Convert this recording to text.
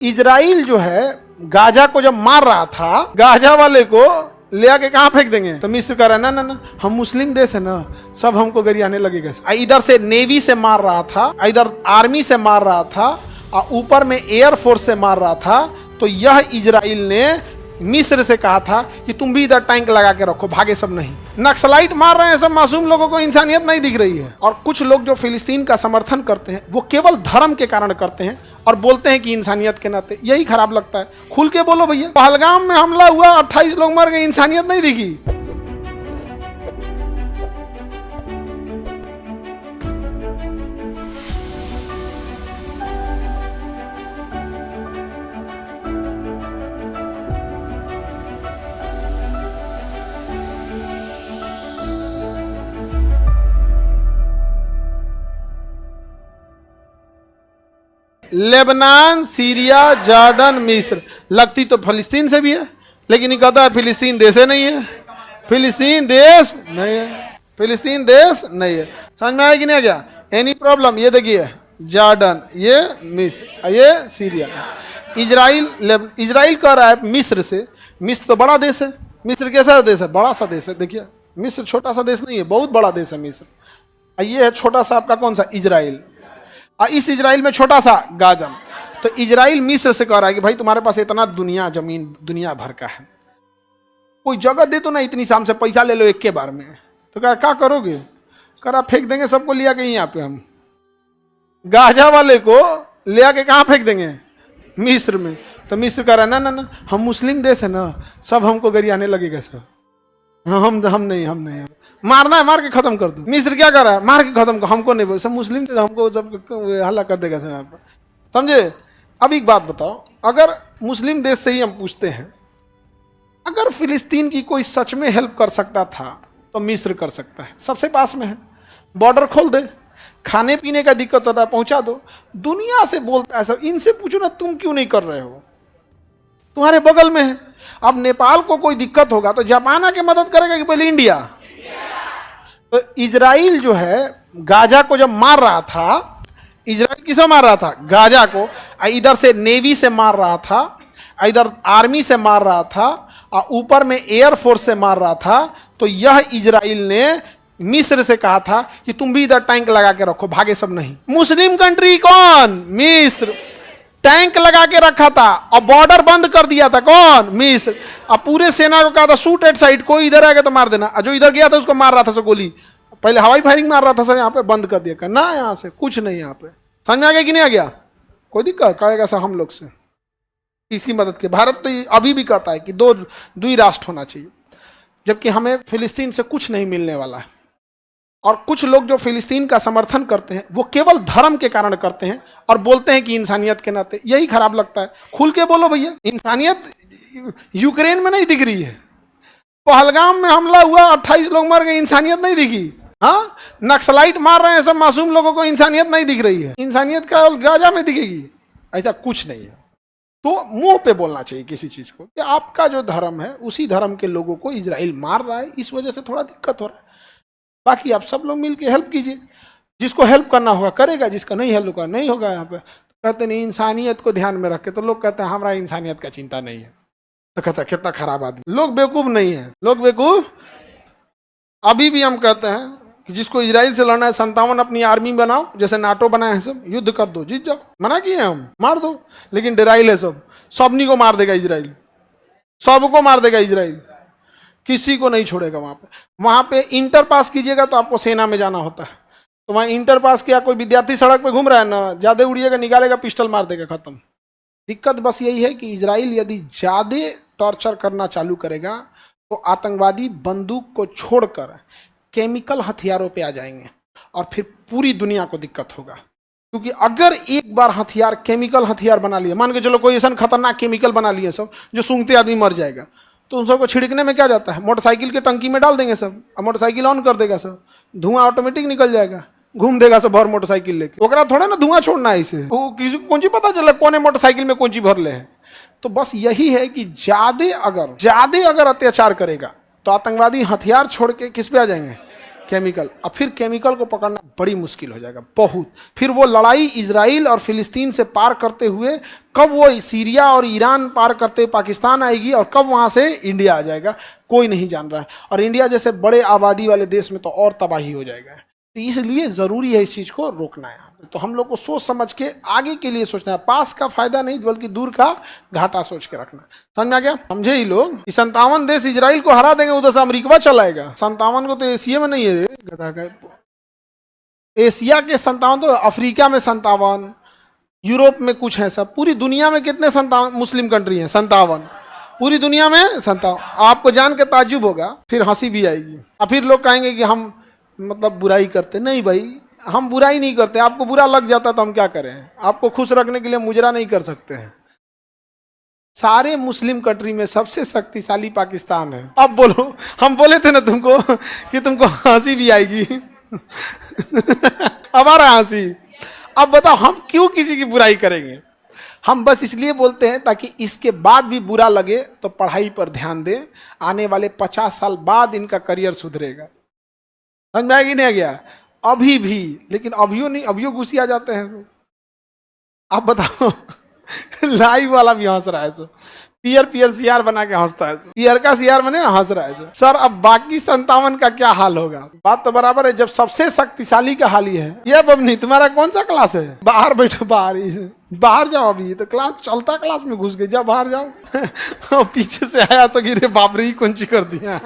Israel जो है Gaza को जब मार रहा था, गाजा वाले को ले आके कहाँ फेंक देंगे? तो मिस्र कह रहा है ना, हम मुस्लिम देश है ना, सब हमको गरियाने लगेगा। इधर से नेवी से मार रहा था, इधर आर्मी से मार रहा था, और ऊपर में एयर फोर्स से मार रहा था। तो यह इजराइल ने मिस्र से कहा था कि तुम भी इधर टैंक लगा के रखो, भागे सब नहीं। नक्सलाइट मार रहे हैं सब मासूम लोगों को, इंसानियत नहीं दिख रही है। और कुछ लोग जो फिलिस्तीन का समर्थन करते हैं वो केवल धर्म के कारण करते हैं और बोलते हैं कि इंसानियत के नाते। यही खराब लगता है। खुल के बोलो भैया, पहलगाम में हमला हुआ, 28 लोग मर गए, इंसानियत नहीं दिखी? लेबनान, सीरिया, जॉर्डन, मिस्र, लगती तो फिलिस्तीन से भी है, लेकिन ये कहता है फिलिस्तीन देश नहीं है, फिलिस्तीन देश नहीं है, फिलिस्तीन देश नहीं है। समझ में आया कि नहीं गया? Any problem? ये देखिए, जॉर्डन, ये मिस्र, ये सीरिया। इजराइल कह रहा है मिस्र से। मिस्र तो बड़ा देश है। मिस्र कैसा देश है? बड़ा सा देश है। देखिए, मिस्र छोटा सा देश नहीं है, बहुत बड़ा देश है मिस्र। ये है छोटा सा आपका कौन सा? इजराइल। इस इजराइल में छोटा सा गाजा। तो इजराइल मिस्र से कह रहा है कि भाई तुम्हारे पास इतना दुनिया जमीन दुनिया भर का है, कोई जगह दे तो ना, इतनी शाम से पैसा ले लो एक के बार में। तो कह क्या करोगे? कह रहा फेंक देंगे सबको, लिया के यहाँ पे हम गाजा वाले को ले आके कहाँ फेंक देंगे? मिस्र में। तो मिस्र कह रहा है ना, हम मुस्लिम देश है ना, सब हमको गरियाने लगेगा सब। हम नहीं, मारना है मार के खत्म कर दो। मिस्र क्या कर रहा है? मार के खत्म कर, हमको नहीं बोल, सब मुस्लिम थे, हमको सब हल्ला कर देगा सब यहाँ पर। समझे? अब एक बात बताओ, अगर मुस्लिम देश से ही हम पूछते हैं, अगर फिलिस्तीन की कोई सच में हेल्प कर सकता था तो मिस्र कर सकता है, सबसे पास में है, बॉर्डर खोल दे, खाने पीने का दिक्कत होता है पहुंचा दो। दुनिया से बोलता है सब, इनसे पूछो ना तुम क्यों नहीं कर रहे हो, तुम्हारे बगल में है। अब नेपाल को कोई दिक्कत होगा तो जापान आके मदद करेगा कि पहले इंडिया? तो इजराइल जो है गाजा को जब मार रहा था, इजराइल किसे मार रहा था? गाजा को। इधर से नेवी से मार रहा था, इधर आर्मी से मार रहा था, और ऊपर में एयर फोर्स से मार रहा था। तो यह इजराइल ने मिस्र से कहा था कि तुम भी इधर टैंक लगा के रखो, भागे सब नहीं। मुस्लिम कंट्री कौन? मिस्र। टैंक लगा के रखा था और बॉर्डर बंद कर दिया था कौन? मिस्र। अब पूरे सेना को कहा था शूट एट साइड, कोई इधर आएगा तो मार देना। जो इधर गया था उसको मार रहा था सब गोली, पहले हवाई फायरिंग मार रहा था सब, यहाँ पे बंद कर दिया ना, यहाँ से कुछ नहीं। यहाँ पे समझ में आ गया कि नहीं आ गया? कोई दिक्कत कहेगा सर हम लोग से इसकी मदद के। भारत तो अभी भी कहता है कि दो राष्ट्र होना चाहिए, जबकि हमें फिलिस्तीन से कुछ नहीं मिलने वाला है। और कुछ लोग जो फिलिस्तीन का समर्थन करते हैं वो केवल धर्म के कारण करते हैं और बोलते हैं कि इंसानियत के नाते। यही खराब लगता है। खुल के बोलो भैया, इंसानियत यूक्रेन में नहीं दिख रही है, पहलगाम में हमला हुआ, 28 लोग मर गए, इंसानियत नहीं दिखी? हाँ, नक्सलाइट मार रहे हैं सब मासूम लोगों को, इंसानियत नहीं दिख रही है? इंसानियत का गाजा में दिखेगी? ऐसा कुछ नहीं है। तो मुंह पे बोलना चाहिए किसी चीज को कि आपका जो धर्म है उसी धर्म के लोगों को इजराइल मार रहा है, इस वजह से थोड़ा दिक्कत हो रहा है। बाकी आप सब लोग मिलकर हेल्प कीजिए, जिसको हेल्प करना होगा करेगा, जिसका नहीं हेल्प करना नहीं होगा। यहाँ पे कहते नहीं इंसानियत को ध्यान में रख के, तो लोग कहते हैं हमारा इंसानियत का चिंता नहीं है। तो कहता है कितना खराब आदमी। लोग बेवकूफ नहीं है, लोग बेवकूफ। अभी भी हम कहते हैं कि जिसको इजराइल से लड़ना है 57 अपनी आर्मी बनाओ, जैसे नाटो बनाए हैं सब, युद्ध कर दो, जीत जाओ। मना किए हम, मार दो, लेकिन डेराइल है सब, सबनी को मार देगा इजराइल, सबको मार देगा इजराइल, किसी को नहीं छोड़ेगा। वहां पे इंटर पास कीजिएगा तो आपको सेना में जाना होता है, तो वहां इंटर पास किया, कोई विद्यार्थी सड़क पे घूम रहा है ना, ज्यादा उड़िएगा, निकालेगा, पिस्टल मार देगा, खत्म। दिक्कत बस यही है कि इजराइल यदि ज्यादा टॉर्चर करना चालू करेगा तो आतंकवादी बंदूक को छोड़कर केमिकल हथियारों पे आ जाएंगे और फिर पूरी दुनिया को दिक्कत होगा। क्योंकि अगर एक बार हथियार केमिकल हथियार बना लिया, मान के चलो कोई ऐसा खतरनाक केमिकल बना लिया सब जो सूंघते आदमी मर जाएगा, तो उन सबको छिड़कने में क्या जाता है? मोटरसाइकिल के टंकी में डाल देंगे सब, और मोटरसाइकिल ऑन कर देगा सब, धुआं ऑटोमेटिक निकल जाएगा, घूम देगा सब भर मोटरसाइकिल लेके। ओकरा थोड़ा ना धुआं छोड़ना है, इसे किसी कौन चीज पता चला कौन मोटरसाइकिल में कौन चीज भर ले है। तो बस यही है कि ज्यादा अगर अत्याचार करेगा तो आतंकवादी हथियार छोड़ के किस पे आ जाएंगे? केमिकल। अब फिर केमिकल को पकड़ना बड़ी मुश्किल हो जाएगा, बहुत। फिर वो लड़ाई इजराइल और फिलिस्तीन से पार करते हुए कब वो सीरिया और ईरान पार करते हुए पाकिस्तान आएगी और कब वहाँ से इंडिया आ जाएगा, कोई नहीं जान रहा है। और इंडिया जैसे बड़े आबादी वाले देश में तो और तबाही हो जाएगा। तो इसलिए ज़रूरी है इस चीज़ को रोकना है। तो हम लोग को सोच समझ के आगे के लिए सोचना है, पास का फायदा नहीं बल्कि दूर का घाटा सोच के रखना। समझ में आ गया? समझे ही लोग? 57 देश इजराइल को हरा देंगे, उधर से अमेरिका चलाएगा। 57 को तो एशिया में नहीं है, गधा का। एशिया के 57 तो अफ्रीका में 57, यूरोप में कुछ है सब। पूरी दुनिया में कितने 57 मुस्लिम कंट्री हैं? 57। पूरी दुनिया में 57। आपको जान के ताज्जुब होगा, फिर हंसी भी आएगी। और फिर लोग कहेंगे कि हम मतलब बुराई करते। नहीं भाई, हम बुराई नहीं करते। आपको बुरा लग जाता तो हम क्या करें? आपको खुश रखने के लिए मुजरा नहीं कर सकते हैं। सारे मुस्लिम कंट्री में सबसे शक्तिशाली पाकिस्तान है। अब बोलो, हम बोले थे ना तुमको कि तुमको हंसी भी आएगी। अब आ रहा हंसी। अब बताओ हम क्यों किसी की बुराई करेंगे? हम बस इसलिए बोलते हैं ताकि इसके बाद भी बुरा लगे तो पढ़ाई पर ध्यान दें। आने वाले 50 साल बाद इनका करियर सुधरेगा। समझ में आएगी? नहीं आ गया? अभी भी, लेकिन अभियो नहीं, अभियो घुसी आ जाते हैं। आप बताओ, लाइव वाला भी हंस रहा है सो, पियर पियर सीआर बना के हंसता है सो, पियर का सीआर बने हंस रहा है सो। सर अब बाकी 57 का क्या हाल होगा? बात तो बराबर है, जब सबसे शक्तिशाली का हाल ही है। ये बबनी तुम्हारा कौन सा क्लास है? बाहर बैठो, बाहर जाओ। अभी तो क्लास चलता, क्लास में घुस गई, जाओ बाहर जाओ। पीछे से आया तो गिरे, बाप रे कौन ची कर दिया।